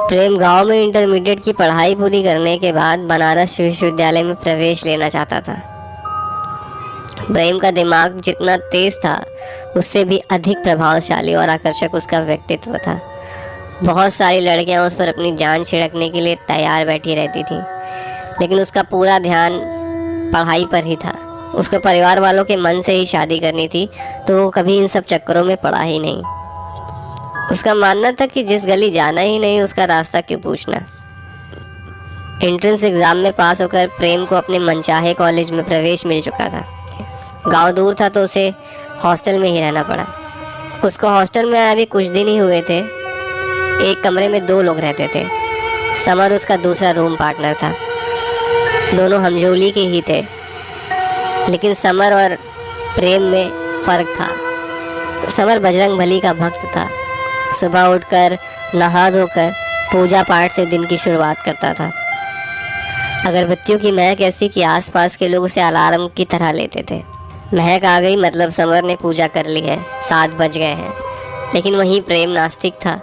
प्रेम गांव में इंटरमीडिएट की पढ़ाई पूरी करने के बाद बनारस विश्वविद्यालय में प्रवेश लेना चाहता था। प्रेम का दिमाग जितना तेज था उससे भी अधिक प्रभावशाली और आकर्षक उसका व्यक्तित्व था। बहुत सारी लड़कियां उस पर अपनी जान छिड़कने के लिए तैयार बैठी रहती थीं, लेकिन उसका पूरा ध्यान पढ़ाई पर ही था। उसको परिवार वालों के मन से ही शादी करनी थी, तो वो कभी इन सब चक्करों में पड़ा ही नहीं। उसका मानना था कि जिस गली जाना ही नहीं उसका रास्ता क्यों पूछना। एंट्रेंस एग्ज़ाम में पास होकर प्रेम को अपने मनचाहे कॉलेज में प्रवेश मिल चुका था। गांव दूर था तो उसे हॉस्टल में ही रहना पड़ा। उसको हॉस्टल में आए अभी कुछ दिन ही हुए थे। एक कमरे में 2 लोग रहते थे। समर उसका दूसरा रूम पार्टनर था। दोनों हमजोली के ही थे, लेकिन समर और प्रेम में फ़र्क था। समर बजरंगबली का भक्त था। सुबह उठकर नहा धोकर पूजा पाठ से दिन की शुरुआत करता था। अगरबत्तियों की महक ऐसी कि आसपास के लोग उसे अलार्म की तरह लेते थे। महक आ गई मतलब समर ने पूजा कर ली है, 7 बज गए हैं। लेकिन वहीं प्रेम नास्तिक था।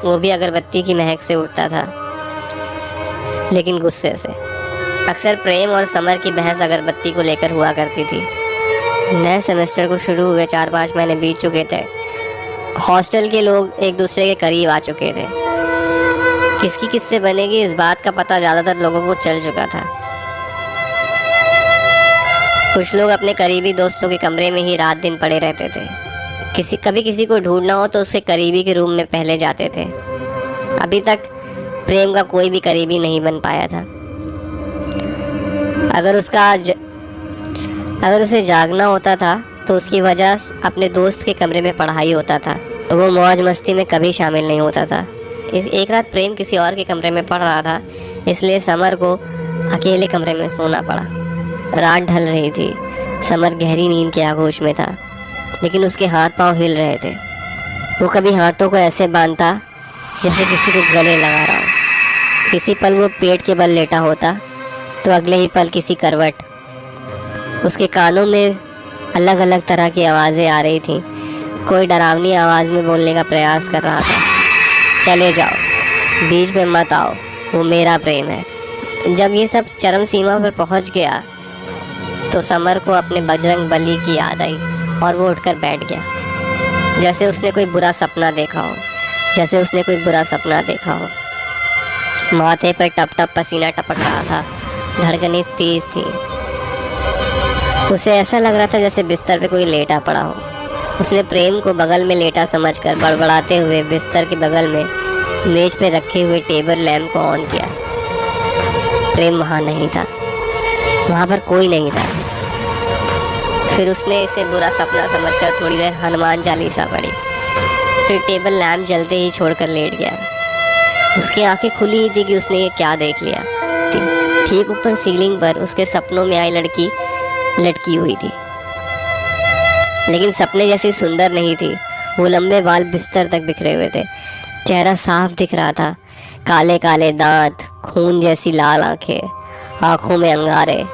वो भी अगरबत्ती की महक से उठता था, लेकिन गुस्से से। अक्सर प्रेम और समर की बहस अगरबत्ती को लेकर हुआ करती थी। नए सेमेस्टर को शुरू हुए 4-5 महीने बीत चुके थे। हॉस्टल के लोग एक दूसरे के करीब आ चुके थे। किसकी किससे बनेगी इस बात का पता ज़्यादातर लोगों को चल चुका था। कुछ लोग अपने करीबी दोस्तों के कमरे में ही रात दिन पड़े रहते थे। कभी किसी को ढूंढना हो तो उसके करीबी के रूम में पहले जाते थे। अभी तक प्रेम का कोई भी करीबी नहीं बन पाया था। अगर उसे जागना होता था तो उसकी वजह अपने दोस्त के कमरे में पढ़ाई होता था, तो वो मौज मस्ती में कभी शामिल नहीं होता था। एक रात प्रेम किसी और के कमरे में पढ़ रहा था, इसलिए समर को अकेले कमरे में सोना पड़ा। रात ढल रही थी। समर गहरी नींद के आगोश में था, लेकिन उसके हाथ पांव हिल रहे थे। वो कभी हाथों को ऐसे बांधता जैसे किसी को गले लगा रहा हो। किसी पल वो पेट के बल लेटा होता तो अगले ही पल किसी करवट। उसके कानों में अलग अलग तरह की आवाज़ें आ रही थीं। कोई डरावनी आवाज़ में बोलने का प्रयास कर रहा था, चले जाओ, बीच में मत आओ, वो मेरा प्रेम है। जब ये सब चरम सीमा पर पहुंच गया तो समर को अपने बजरंगबली की याद आई और वो उठकर बैठ गया, जैसे उसने कोई बुरा सपना देखा हो। माथे पर टप टप पसीना टपक रहा था। धड़कनें तेज थी। उसे ऐसा लग रहा था जैसे बिस्तर पे कोई लेटा पड़ा हो। उसने प्रेम को बगल में लेटा समझकर बड़बड़ाते हुए बिस्तर के बगल में मेज पे रखे हुए टेबल लैंप को ऑन किया। प्रेम वहाँ नहीं था, वहाँ पर कोई नहीं था। फिर उसने इसे बुरा सपना समझकर थोड़ी देर हनुमान चालीसा पढ़ी, फिर टेबल लैंप जलते ही छोड़कर लेट गया। उसकी आंखें खुली ही थी कि उसने ये क्या देख लिया। ठीक ऊपर सीलिंग पर उसके सपनों में आई लड़की लटकी हुई थी, लेकिन सपने जैसी सुंदर नहीं थी। वो लंबे बाल बिस्तर तक बिखरे हुए थे। चेहरा साफ दिख रहा था। काले काले दांत, खून जैसी लाल आंखें, आंखों में अंगारे।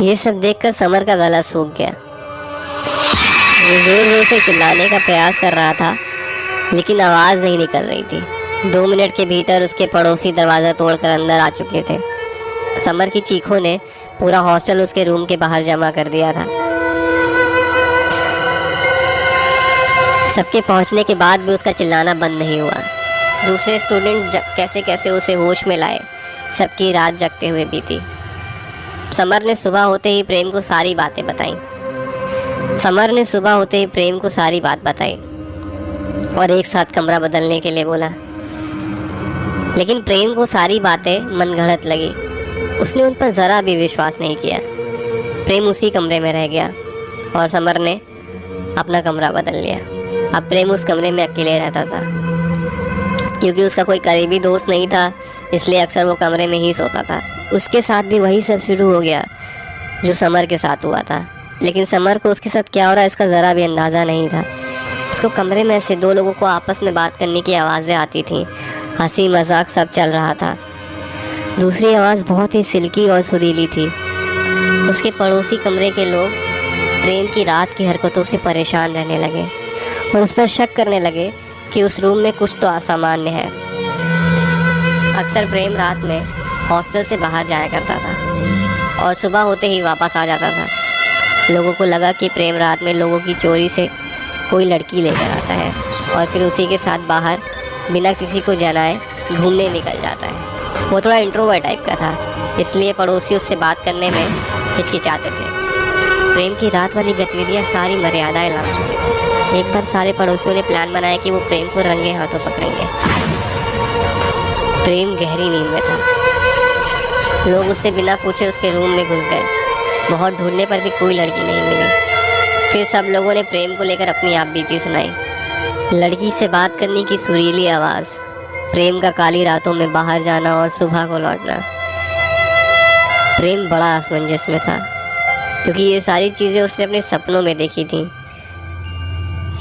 ये सब देखकर समर का गला सूख गया। वो जोर जोर से चिल्लाने का प्रयास कर रहा था, लेकिन आवाज़ नहीं निकल रही थी। 2 मिनट के भीतर उसके पड़ोसी दरवाज़ा तोड़कर अंदर आ चुके थे। समर की चीखों ने पूरा हॉस्टल उसके रूम के बाहर जमा कर दिया था। सबके पहुंचने के बाद भी उसका चिल्लाना बंद नहीं हुआ। दूसरे स्टूडेंट कैसे कैसे उसे होश में लाए। सबकी रात जगते हुए बीती। समर ने सुबह होते ही प्रेम को सारी बात बताई और एक साथ कमरा बदलने के लिए बोला, लेकिन प्रेम को सारी बातें मनगढ़ंत लगी। उसने उन पर ज़रा भी विश्वास नहीं किया। प्रेम उसी कमरे में रह गया और समर ने अपना कमरा बदल लिया। अब प्रेम उस कमरे में अकेले रहता था। क्योंकि उसका कोई करीबी दोस्त नहीं था, इसलिए अक्सर वो कमरे में ही सोता था। उसके साथ भी वही सब शुरू हो गया जो समर के साथ हुआ था, लेकिन समर को उसके साथ क्या हो रहा है इसका ज़रा भी अंदाज़ा नहीं था। उसको कमरे में से 2 लोगों को आपस में बात करने की आवाज़ें आती थीं। हंसी मजाक सब चल रहा था। दूसरी आवाज़ बहुत ही सिल्की और सुरीली थी। उसके पड़ोसी कमरे के लोग प्रेम की रात की हरकतों से परेशान रहने लगे और उस पर शक करने लगे कि उस रूम में कुछ तो असामान्य है। अक्सर प्रेम रात में हॉस्टल से बाहर जाया करता था और सुबह होते ही वापस आ जाता था। लोगों को लगा कि प्रेम रात में लोगों की चोरी से कोई लड़की लेकर आता है और फिर उसी के साथ बाहर बिना किसी को जनाए घूमने निकल जाता है। वो थोड़ा इंट्रोवर्ट टाइप का था, इसलिए पड़ोसी उससे बात करने में हिचकिचाते थे। प्रेम की रात वाली गतिविधियाँ सारी मर्यादाएं लांघ चुकी थी। एक बार सारे पड़ोसियों ने प्लान बनाया कि वो प्रेम को रंगे हाथों पकड़ेंगे। प्रेम गहरी नींद में था। लोग उससे बिना पूछे उसके रूम में घुस गए। बहुत ढूंढने पर भी कोई लड़की नहीं मिली। फिर सब लोगों ने प्रेम को लेकर अपनी आप बीती सुनाई। लड़की से बात करने की सुरीली आवाज़, प्रेम का काली रातों में बाहर जाना और सुबह को लौटना। प्रेम बड़ा असमंजस में था क्योंकि ये सारी चीज़ें उसने अपने सपनों में देखी थी,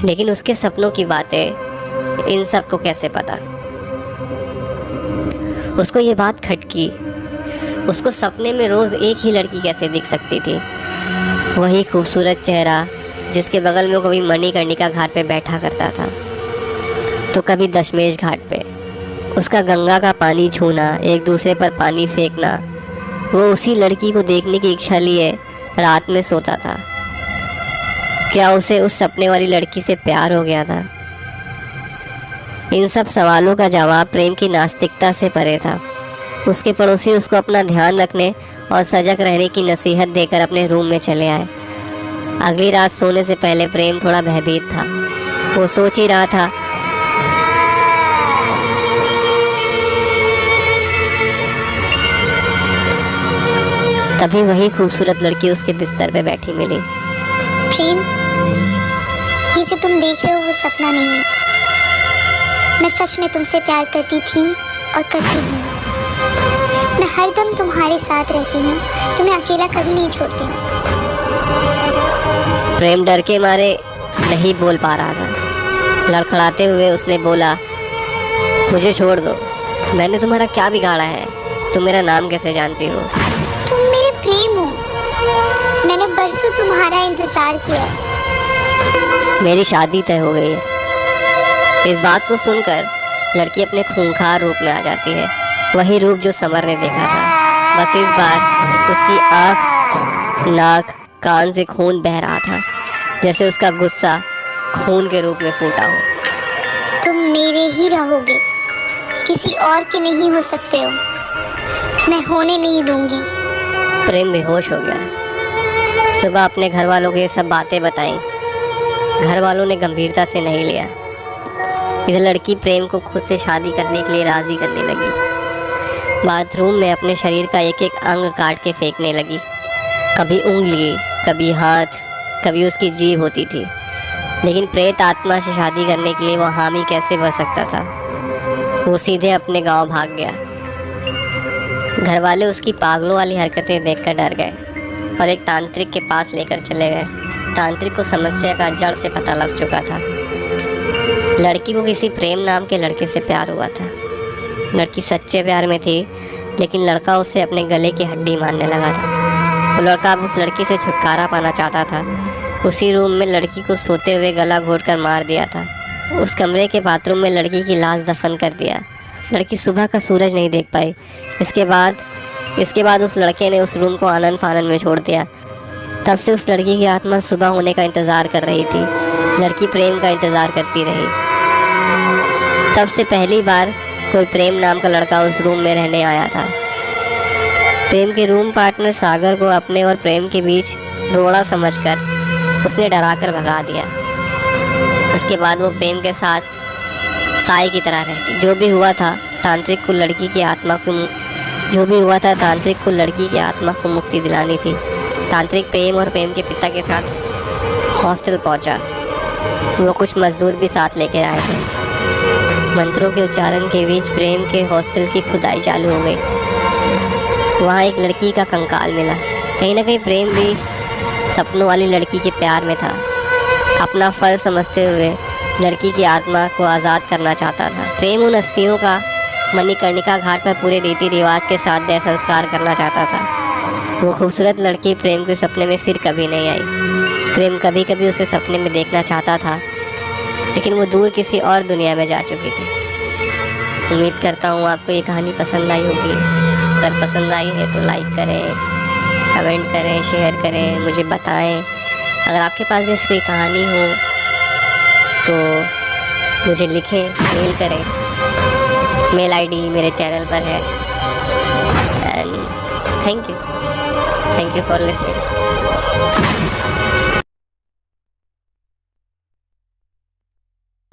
लेकिन उसके सपनों की बातें इन सब को कैसे पता। उसको ये बात खटकी। उसको सपने में रोज़ एक ही लड़की कैसे दिख सकती थी, वही खूबसूरत चेहरा जिसके बगल में कभी मणिकर्णिका घाट पे बैठा करता था तो कभी दशमेश घाट पे। उसका गंगा का पानी छूना, एक दूसरे पर पानी फेंकना, वो उसी लड़की को देखने की इच्छा लिए रात में सोता था। क्या उसे उस सपने वाली लड़की से प्यार हो गया था? इन सब सवालों का जवाब प्रेम की नास्तिकता से परे था। उसके पड़ोसी उसको अपना ध्यान रखने और सजग रहने की नसीहत देकर अपने रूम में चले आए। अगली रात सोने से पहले प्रेम थोड़ा भयभीत था। वो सोच ही रहा था तभी वही खूबसूरत लड़की उसके बिस्तर पे बैठी मिली। प्रेम, ये जो तुम देख रहे हो वो सपना नहीं है। मैं सच में तुमसे प्यार करती थी और करती हूँ। मैं हर दम तुम्हारे साथ रहती हूँ, तुम्हें अकेला कभी नहीं छोड़ती हूँ। प्रेम डर के मारे नहीं बोल पा रहा था। लड़खड़ाते हुए उसने बोला, मुझे छोड़ दो, मैंने तुम्हारा क्या बिगाड़ा है? तुम मेरा नाम कैसे जानती हो? तुम मेरे प्रेम हो। मैंने बरसों तुम्हारा इंतजार किया। मेरी शादी तय हो गई है। इस बात को सुनकर लड़की अपने खूंखार रूप में आ जाती है, वही रूप जो समर ने देखा था। बस इस बार उसकी आँख, नाक, कान से खून बह रहा था, जैसे उसका गुस्सा खून के रूप में फूटा हो। तुम मेरे ही रहोगे, किसी और के नहीं हो सकते हो। मैं होने नहीं दूंगी। प्रेम बेहोश हो गया। सुबह अपने घर वालों को ये सब बातें बताई। घर वालों ने गंभीरता से नहीं लिया। इधर लड़की प्रेम को खुद से शादी करने के लिए राज़ी करने लगी। बाथरूम में अपने शरीर का एक एक अंग काट के फेंकने लगी। कभी उंगली, कभी हाथ, कभी उसकी जीभ होती थी। लेकिन प्रेत आत्मा से शादी करने के लिए वो हामी कैसे भर सकता था? वो सीधे अपने गांव भाग गया। घर वाले उसकी पागलों वाली हरकतें देखकर डर गए और एक तांत्रिक के पास लेकर चले गए। तांत्रिक को समस्या का जड़ से पता लग चुका था। लड़की को किसी प्रेम नाम के लड़के से प्यार हुआ था। लड़की सच्चे प्यार में थी, लेकिन लड़का उसे अपने गले की हड्डी मानने लगा था। वो लड़का अब उस लड़की से छुटकारा पाना चाहता था। उसी रूम में लड़की को सोते हुए गला घोंटकर मार दिया था। उस कमरे के बाथरूम में लड़की की लाश दफन कर दिया। लड़की सुबह का सूरज नहीं देख पाई। इसके बाद उस लड़के ने उस रूम को आनन फानन में छोड़ दिया। तब से उस लड़की की आत्मा सुबह होने का इंतज़ार कर रही थी। लड़की प्रेम का इंतज़ार करती रही। तब से पहली बार कोई प्रेम नाम का लड़का उस रूम में रहने आया था। प्रेम के रूम पार्टनर सागर को अपने और प्रेम के बीच रोड़ा समझकर उसने डराकर भगा दिया। उसके बाद वो प्रेम के साथ साई की तरह रहती। जो भी हुआ था तांत्रिक को लड़की की आत्मा को मुक्ति दिलानी थी। तांत्रिक प्रेम और प्रेम के पिता के साथ हॉस्टल पहुंचा। वो कुछ मजदूर भी साथ लेकर आए थे। मंत्रों के उच्चारण के बीच प्रेम के हॉस्टल की खुदाई चालू हो गई। वहाँ एक लड़की का कंकाल मिला। कहीं ना कहीं प्रेम भी सपनों वाली लड़की के प्यार में था। अपना फर्ज समझते हुए लड़की की आत्मा को आज़ाद करना चाहता था। प्रेम उन अस्थियों का मणिकर्णिका घाट पर पूरे रीति रिवाज के साथ देह संस्कार करना चाहता था। वो खूबसूरत लड़की प्रेम के सपने में फिर कभी नहीं आई। प्रेम कभी कभी उसे सपने में देखना चाहता था, लेकिन वो दूर किसी और दुनिया में जा चुकी थी। उम्मीद करता हूँ आपको ये कहानी पसंद आई होगी। अगर पसंद आई है तो लाइक करें, कमेंट करें, शेयर करें, मुझे बताएं। अगर आपके पास भी ऐसी कोई कहानी हो तो मुझे लिखें, मेल करें। मेल आईडी मेरे चैनल पर है। And thank you for listening.